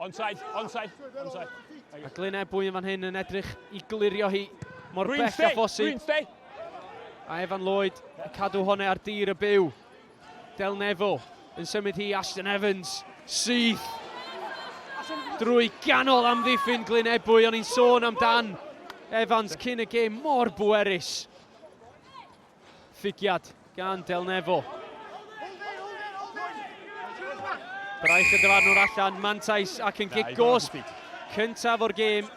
Onside. A Glynebwy yn fan hyn yn edrych I glirio hi mor bell a phosib. A Evan Lloyd yn cadw hwnna ar dir y byw. Delnefo yn symud hi Ashton Evans. Syth. Drwy ganol amddiffyn Glynebwy, o'n i'n sôn amdan Evans cyn y gêm mor bwerus. Ffigiad gan Delnefo. Braich y dyfarnwr allan, Mantais ac yn gig gosb. Cyntaf o'r gêm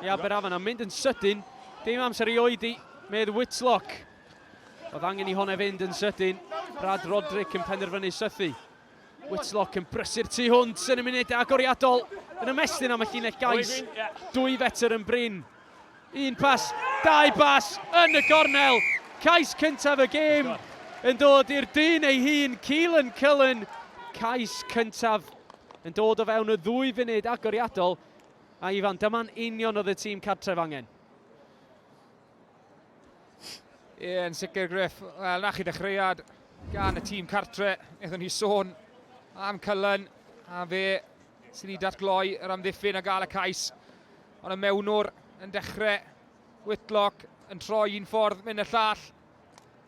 I Aberafan a mynd yn sydyn. Dim amser I oedi, medd Whitlock. Oedd angen I hwnna fynd yn sydyn. Brad Roderick yn penderfynu sythu. Whitlock yn brysur tu hwnt yn y munud agoriadol. Yn ymestyn am y llinell gais. 2 fetr yn brin. 1 pas, 2 pas yn y gornel. Cais cyntaf y gêm yn dod i'r dyn ei hun, Keelan Cullen. Cais cyntaf yn dod o fewn y 2 funud agoriadol. A Ifan, dyma'n union oedd y tîm cartref angen. Yn sicr Griff, wel na chi ddechreuad gan y tîm cartre. Eithon ni sôn am Cullen a fe sydd wedi datgloi yr amddiffyn a gael y cais. Ond y mewnwr yn dechrau, Whitlock yn troi un ffordd mynd y llall.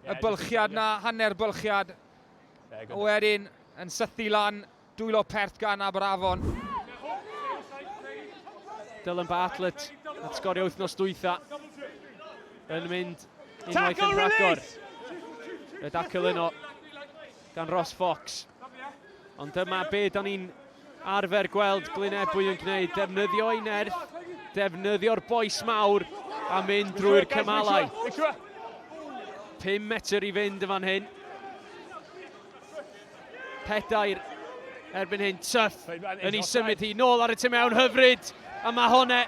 Y bylchiad na, hanner bylchiad. A wedyn yn sythu lan, dwylo perth gan Aberavon. Dylan Bartlett, at sgorio wythnos dwytha. Yn mynd unwaith yn rhagor. Y dacl yno gan Ross Fox. Ond dyma be da ni'n arfer gweld Glynebwy yn gwneud. Defnyddio ei nerth, defnyddio'r boes mawr a mynd drwy'r cymalau. 5 metr I fynd y fan hyn. Pedair erbyn hyn, Tuff yn ei symud hi nôl ar y tu mewn hyfryd. A mae hwnna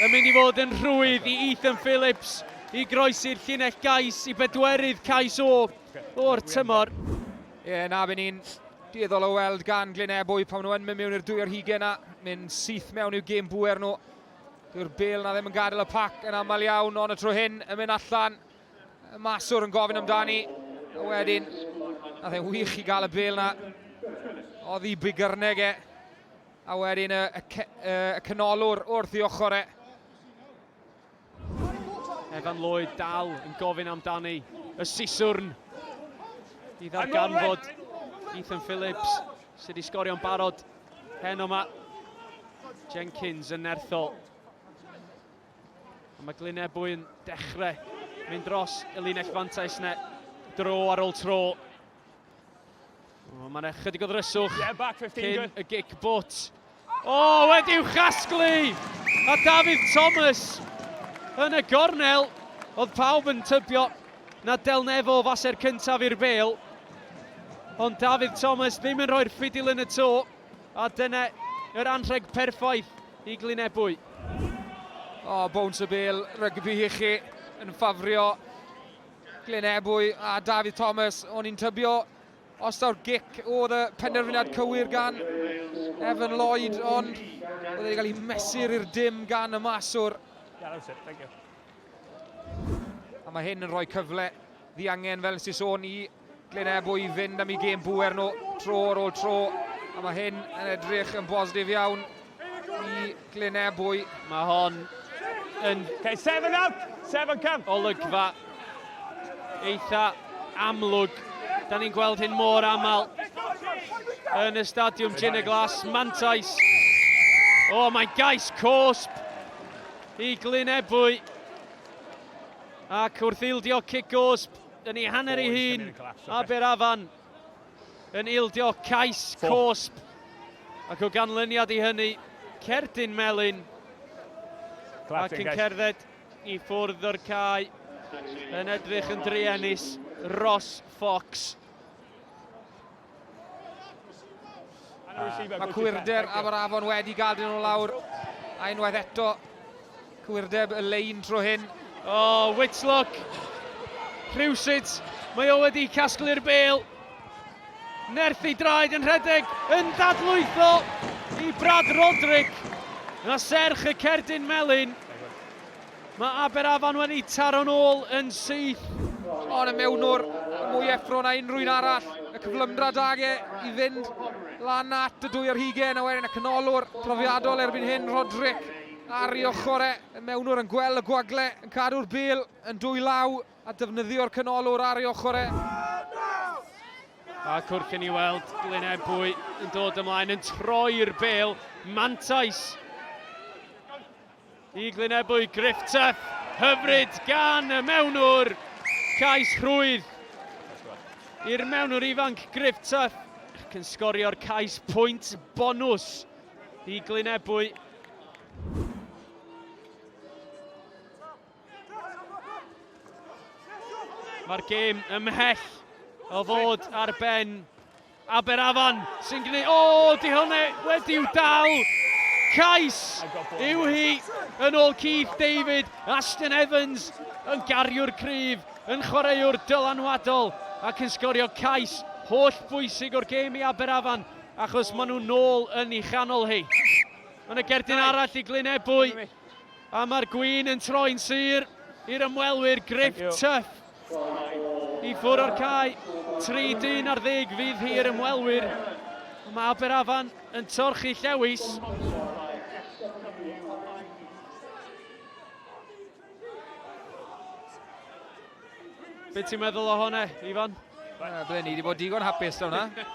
yn mynd I fod yn rhwydd I Ethan Phillips I groesi'r llinell gais I bedwerydd cais o'r tymor. Na byn ni'n dieddol o weld gan Glynebwy pan nhw yn mynd mewn i'r 2 ar hugain na. Mynd syth mewn i'w gêm bwer nhw. Dyw'r Bale na ddim yn gadael y pac yn aml iawn, ond y tro hyn yn mynd allan. Y maswr yn gofyn amdani. A wedyn, nath e'n wych I gael y Bale na. Oedd I bigyrneg e. A wedyn y canolor wrth I ochr e. Evan Lloyd dal yn gofyn amdani y siswrn I ddarganfod Ethan Phillips sydd wedi sgorio'n barod hen yma. Jenkins yn nerthol. A mae Glynebwy yn dechrau mynd dros y linell fantais ne. Dro ar ôl tro. Mae'n chydig o ddryswch cyn y gic bwt. Wedi'w chasglu! A David Thomas yn y gornel. Oedd pawb yn tybio na Delnefo faser cyntaf i'r bêl. Ond David Thomas ddim yn rhoi'r ffidil yn y to. A dyna yr anrheg perffaith I Glynebwy. Bones y bêl, rygbi I chi yn ffafrio Glynebwy a David Thomas. O'n i'n tybio os daw'r gic oedd y penderfyniad cywir gan Evan Lloyd, ond oedd wedi cael ei mesur i'r dim gan y maswr. A mae hyn yn rhoi cyfle ddiangen fel sy'n sôn I Glynebwy I fynd am ei gêm bwer nhw tro ar ôl tro. A mae hyn yn edrych yn bositif iawn I Glynebwy. Mae hon yn 7 out, 7 come. Olygfa eitha amlwg. Da ni'n gweld hyn mor aml yn y stadiwm Gin y Glas, Mantais. Mae'n gais cosb I Glynebwy. Ac wrth ildio cic gosb yn ei hanner ei hun, Aberafan yn ildio cais cosb. Ac o ganlyniad I hynny, Cerdyn Melyn ac yn cerdded I ffwrdd o'r cae yn edrych yn druenus Ross Fox. Mae cwyrder Aberafon wedi gadw nhw lawr. A unwaith eto, cwyrdeb y lein tro hyn. Whitlock, rhywsyd, mae o wedi casglu'r bêl. Nerth I draed yn rhedeg, yn dadlwytho I Brad Roderick. A serch y Cerdyn Melyn. Mae Aberafon wedi taro'n ôl yn syth. Ond y mewnwr, mwy effro na unrhyw un arall. Y cyflymdra dage I fynd lan at y 2 ar hugain a wedyn y canolwr profiadol erbyn hyn Roderick ar ei ochr mewnwr yn gweld y gwagle yn cadw'r bêl yn 2 law a defnyddio'r canolwr ar ei ochr A cwrch i ni weld Glynebwy yn dod ymlaen yn troi'r bêl. Mantais i Glynebwy, Griffith, hyfryd gan y mewnwr Cais Rhwydd. I'r mewnwr ifanc Griffith ac yn sgorio'r cais pwynt bonws i Glynebwy. Mae'r gêm ymhell o fod ar ben Aberafan sy'n gwneud... O, di hwnna wedi'w dal! Cais yw hi yn ôl Keith David, Ashton Evans yn gariw'r cryf, yn chwaraewr dylanwadol ac yn sgorio cais holl bwysig o'r gêm i Aberafan achos maen nhw'n nôl yn ei chanol hi. Mae'n y gerdyn arall i Glynebwy a mae'r gwyn yn troi'n sir i'r ymwelwyr Griff Tuff i ffwr o'r cae. 3-10 ar 10 fydd hi'r ymwelwyr. Mae Aberafan yn torchi llewis. Be ti'n meddwl o hwnna, Ifan? Ble ni wedi bod digon hapus da hwnna.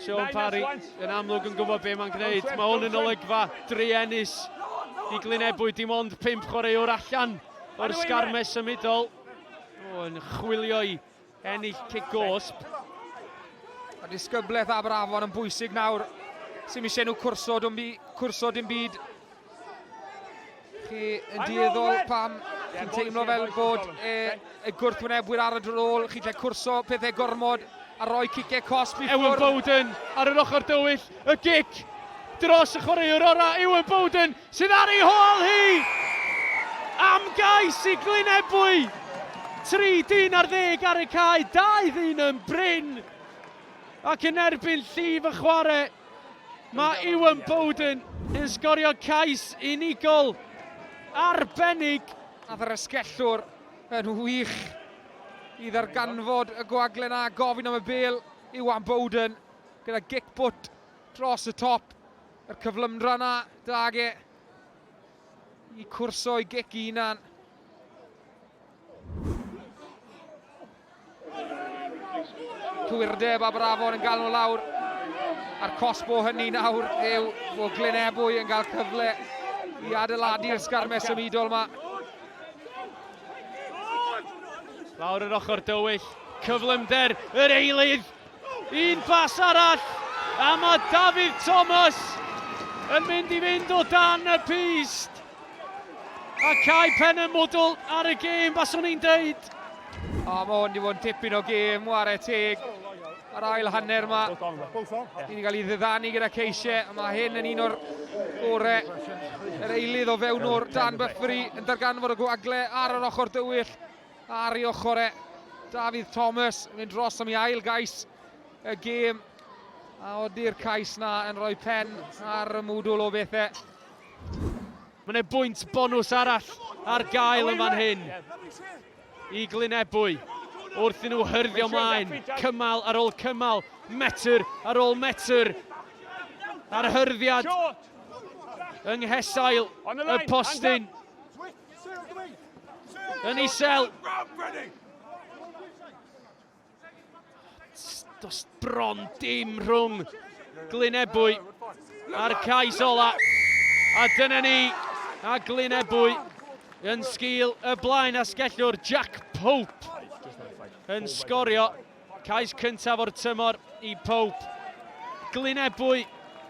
Sean Parry yn amlwg yn gwybod be mae'n gwneud. Mae hwn yn olygfa druenus i Glynebwy, dim ond 5 chwaraewr allan o'r sgarmes ymudol. Yn chwilio i ennill cigosb. A disgybleth Aberafon yn bwysig nawr. Sy'n eisiau nhw cwrso dim byd. Chi yn dieddol pam chi'n teimlo fel bod y gwrthwynebwyr ar y drôl. Chi'n lle cwrso pethau gormod a rhoi cicau cosb i ffwrdd. Ewan Bowden ar yr ochr dywyll. Y gic dros y chwaraewr ora. Ewan Bowden sydd ar ei hôl hi. Am gais i Glynebwy. 3-10 ar 10 ar y cae, 2-10 yn bryn. Ac yn erbyn llif y chwarae, mae Ewan Bowden yn sgorio cais unigol arbennig. Nath yr esgellwr yn wych i ddarganfod y gwagle na, gofyn am y bêl Ewan Bowden gyda gic-bwt dros y top. Yr cyflymdra na, dage i cwrso i gic unan. Cwyrdeb Aberafon yn gael nhw lawr. A'r cosbo hynny nawr yw bod Glynebwy yn cael cyfle i adeiladu'r sgarmes ymudol yma. Lawr yr ochr dywyll, cyflymder, yr eilydd. Un bas arall, a mae David Thomas yn mynd i fynd o dan y pist. A cae pen y mwdl ar y gêm, baswn i'n deud. O, mae hwn wedi bod yn tipyn o gêm, ware teg. Ar ail hanner yma. Ni wedi cael ei ddiddanu gyda ceisiau. Mae hyn yn un o'r gorau. Yr eilydd o fewn o'r Dan Buffery yn darganfod y gwagle ar yr ochr dywyll. Ar ei ochr David Thomas yn mynd dros am ei ail gais y gêm. A odi'r cais na yn rhoi pen ar y mwdwl o bethau. Mae'n ei bwynt bonws arall ar gael yn fan hyn i Glynebwy. Wrth i nhw hyrddio mlaen, cymal ar ôl cymal, metr ar ôl metr. A'r hyrddiad yng nghesail y postyn. Yn isel. Does bron dim rhwng Glynebwy a'r cais ola. A dyna ni, a Glynebwy yn sgil y blaen asgellwr Jack Pope yn sgorio cais cyntaf o'r tymor i Pope. Glynebwy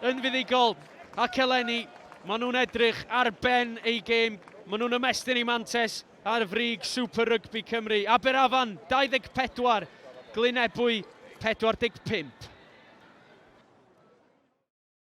yn fuddigol ac eleni, maen nhw'n edrych ar ben ei gêm. Maen nhw'n ymestyn i mantes ar frig Super Rygbi Cymru. Aberafan 24, Glynebwy 45.